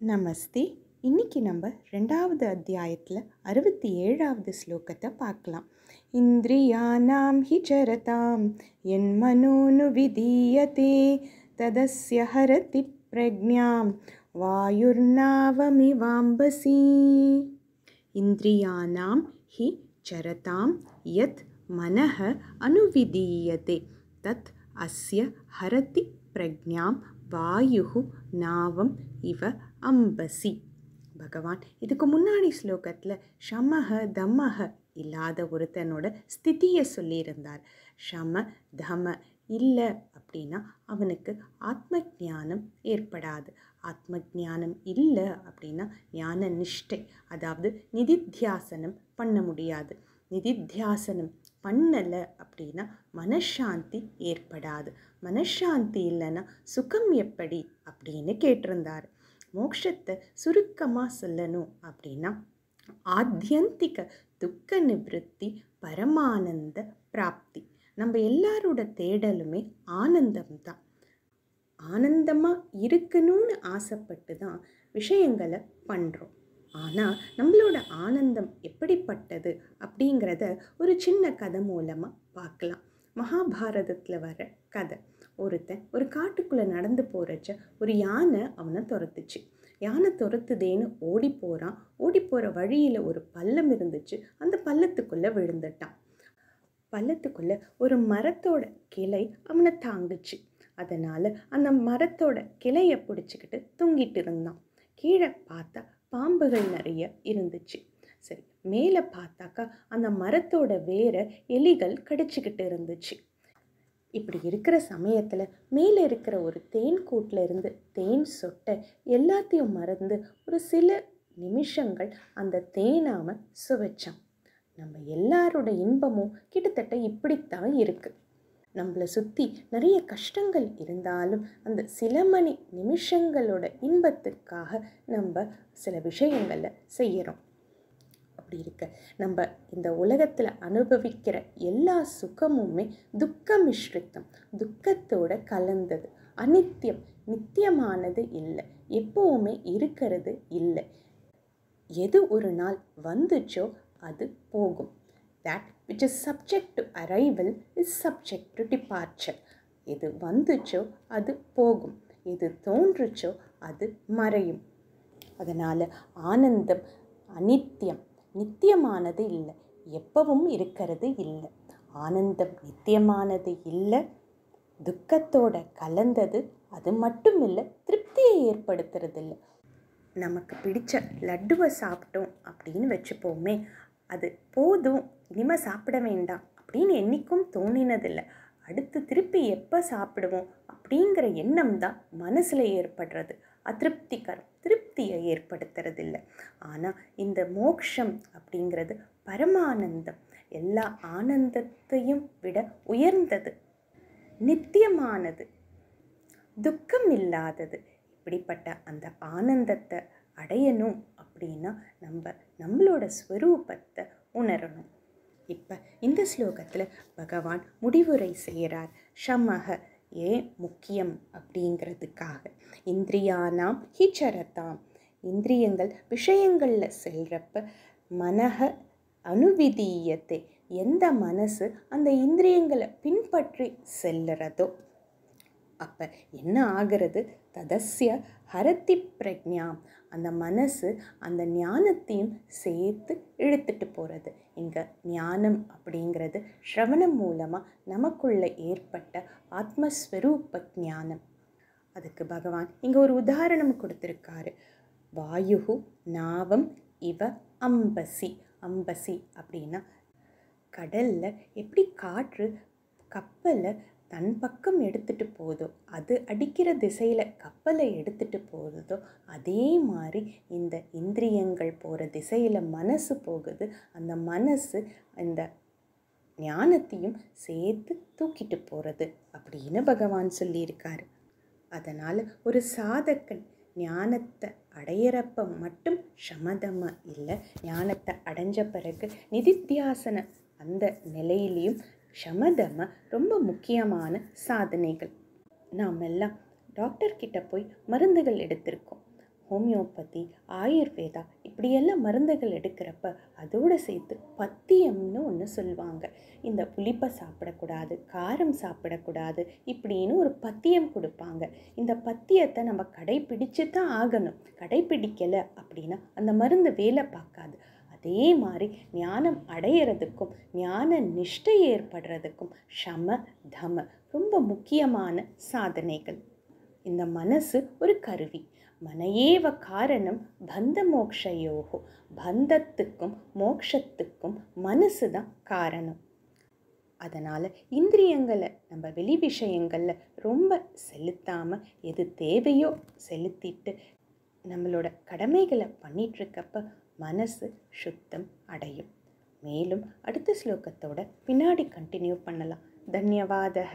நமஸ்தே. இன்னைக்கு நம்ம 2வது அத்தியாயத்தில் 67வது ஸ்லோகத்தை பார்க்கலாம். இந்திரியானாம் ஹி சரதாம் என் மனோனு விதீயதே ததஸ்ய ஹரதி பிரக்ஞாம் வாயுர்நாவமிவாம்பசி. இந்திரியானாம் ஹி சரதாம் யத் மனஹ அனுவிதீயதே தத் அஸ்ய ஹரதி பிரக்ஞாம் வாயுஹு நாவம் இவ அம்பசி. பகவான் இதுக்கு முன்னாடி ஸ்லோகத்தில் ஷமஹ தமஹ இல்லாத ஒருத்தனோட ஸ்திதியை சொல்லியிருந்தார். ஷம தம இல்லை அப்படின்னா அவனுக்கு ஆத்ம ஞானம் ஏற்படாது. ஆத்ம ஞானம் இல்லை அப்படின்னா ஞான நிஷ்டை, அதாவது நிதித்தியாசனம் பண்ண முடியாது. நிதித்தியாசனம் பண்ணலை அப்படின்னா மனசாந்தி ஏற்படாது. மனசாந்தி இல்லைன்னா சுகம் எப்படி அப்படின்னு கேட்டிருந்தார். மோட்சத்தை சுருக்கமாக சொல்லணும் அப்படின்னா ஆத்தியந்திக துக்க நிவೃತ್ತಿ பரமானந்த பிராப்தி. நம்ம எல்லாரோட தேடலுமே ஆனந்தம்தான். ஆனந்தமாக இருக்கணும்னு ஆசைப்பட்டு தான் விஷயங்களை பண்ணுறோம். ஆனால் நம்மளோட ஆனந்தம் எப்படிப்பட்டது அப்படிங்கிறத ஒரு சின்ன கதை மூலமாக பார்க்கலாம். மகாபாரதத்தில் வர கதை. ஒருத்தன் ஒரு காட்டுக்குள்ளே நடந்து போகிறச்ச ஒரு யானை அவனை துரத்துச்சு. யானை துரத்துதேன்னு ஓடி போகிறான். ஓடி போகிற வழியில் ஒரு பள்ளம் இருந்துச்சு. அந்த பள்ளத்துக்குள்ளே விழுந்துட்டான். பள்ளத்துக்குள்ளே ஒரு மரத்தோட கிளை அவனை தாங்குச்சு. அதனால் அந்த மரத்தோட கிளையை பிடிச்சிக்கிட்டு தொங்கிட்டு இருந்தான். கீழே பார்த்தா பாம்புகள் நிறைய இருந்துச்சு. சரி, மேலே பார்த்தாக்கா அந்த மரத்தோட வேரை எலிகள் கடிச்சிக்கிட்டு இருந்துச்சு. இப்படி இருக்கிற சமயத்தில் மேலே இருக்கிற ஒரு தேன் கூட்டில் இருந்து தேன் சொட்டை எல்லாத்தையும் மறந்து ஒரு சில நிமிஷங்கள் அந்த தேனாம சுவைச்சான். நம்ம எல்லாரோட இன்பமும் கிட்டத்தட்ட இப்படித்தான் இருக்குது. நம்மளை சுற்றி நிறைய கஷ்டங்கள் இருந்தாலும் அந்த சில மணி நிமிஷங்களோட இன்பத்துக்காக நம்ம சில விஷயங்களை செய்கிறோம். அப்படி இருக்க நம்ம இந்த உலகத்தில் அனுபவிக்கிற எல்லா சுகமுமே துக்க மிஸ்ரித்தம், துக்கத்தோட கலந்தது. அநித்தியம், நித்தியமானது இல்லை, எப்பவுமே இருக்கிறது இல்லை. எது ஒரு நாள் வந்துச்சோ அது போகும். That which is subject to arrival is subject to departure. எது வந்துச்சோ அது போகும், எது தோன்றுச்சோ அது மறையும். அதனால் ஆனந்தம் அநித்தியம், நித்தியமானது இல்லை, எப்பவும் இருக்கிறது இல்லை. ஆனந்தம் நித்தியமானது இல்லை, துக்கத்தோட கலந்தது. அது மட்டும் இல்லை, திருப்தியை ஏற்படுத்துறது இல்லை. நமக்கு பிடிச்ச லட்டுவை சாப்பிட்டோம் அப்படின்னு வச்சுப்போமே, அது போதும், இனிமேல் சாப்பிட வேண்டாம் அப்படின்னு என்றைக்கும் தோணினதில்லை. அடுத்து திருப்பி எப்போ சாப்பிடுவோம் அப்படிங்கிற எண்ணம் தான் மனசில் ஏற்படுறது. அதிருப்திகரம், திருப்தியை ஏற்படுத்துறதில்லை. ஆனால் இந்த மோக்ஷம் அப்படிங்கிறது பரமானந்தம், எல்லா ஆனந்தத்தையும் விட உயர்ந்தது, நித்தியமானது, துக்கம் இல்லாதது. இப்படிப்பட்ட அந்த ஆனந்தத்தை அடையணும் அப்படின்னா நம்மளோட ஸ்வரூபத்தை உணரணும். இப்போ இந்த ஸ்லோகத்தில் பகவான் முடிவுரை செய்கிறார். ஷமஹ ஏன் முக்கியம் அப்படிங்கிறதுக்காக. இந்திரியானாம் ஹி சரதாம், இந்திரியங்கள் விஷயங்களில் செல்றப்ப மனஹ அனுவிதீயத்தை, எந்த மனசு அந்த இந்திரியங்களை பின்பற்றி செல்லுறதோ அப்போ என்ன ஆகிறது? ததஸ்ய ஹரதி பிரக்ஞாம், அந்த மனசு அந்த ஞானத்தையும் சேர்த்து இழுத்துட்டு போகிறது. இங்கே ஞானம் ஸ்ரவணம் மூலமாக நமக்குள்ள ஏற்பட்ட ஆத்மஸ்வரூப ஞானம். அதுக்கு பகவான் இங்கே ஒரு உதாரணம் கொடுத்துருக்காரு. வாயுஹு நாவம் இவ அம்பசி. அம்பசி அப்படின்னா கடலில் எப்படி காற்று கப்பலை தன் பக்கம் எடுத்துகிட்டு போதோ, அது அடிக்கிற திசையில் கப்பலை எடுத்துகிட்டு போகுதோ, அதே மாதிரி இந்த இந்திரியங்கள் போகிற திசையில் மனசு போகுது. அந்த மனசு இந்த ஞானத்தையும் சேர்த்து தூக்கிட்டு போகிறது அப்படின்னு பகவான் சொல்லியிருக்காரு. அதனால் ஒரு சாதகன் ஞானத்தை அடையிறப்ப மட்டும் சமதம இல்லை, ஞானத்தை அடைஞ்ச பிறகு நிதித்தியாசன அந்த நிலையிலையும் சமதம ரொம்ப முக்கியமான சாதனைகள். நாம் எல்லாம் டாக்டர்கிட்ட போய் மருந்துகள் எடுத்திருக்கோம். ஹோமியோபதி, ஆயுர்வேதா இப்படியெல்லாம் மருந்துகள் எடுக்கிறப்ப அதோடு சேர்த்து பத்தியம்னு ஒன்று சொல்லுவாங்க. இந்த புளிப்பை சாப்பிடக்கூடாது, காரம் சாப்பிடக்கூடாது இப்படின்னு ஒரு பத்தியம் கொடுப்பாங்க. இந்த பத்தியத்தை நம்ம கடைப்பிடிச்சு தான் ஆகணும். கடைப்பிடிக்கலை அப்படின்னா அந்த மருந்து வேலை பார்க்காது. அதே மாதிரி ஞானம் அடையிறதுக்கும் ஞான நிஷ்டை ஏற்படுறதுக்கும் ஷம தம ரொம்ப முக்கியமான சாதனைகள். இந்த மனசு ஒரு கருவி. மனையேவ காரணம் பந்த மோக்ஷயோகோ, பந்தத்துக்கும் மோக்ஷத்துக்கும் மனசு தான் காரணம். அதனால் இந்திரியங்களை நம்ம வெளி விஷயங்களில் ரொம்ப செலுத்தாமல் எது தேவையோ செலுத்திட்டு நம்மளோட கடமைகளை பண்ணிகிட்ருக்கப்ப மனசு சுத்தம் அடையும். மேலும் அடுத்த ஸ்லோகத்தோட பின்னாடி கண்டினியூ பண்ணலாம். தன்யவாதக.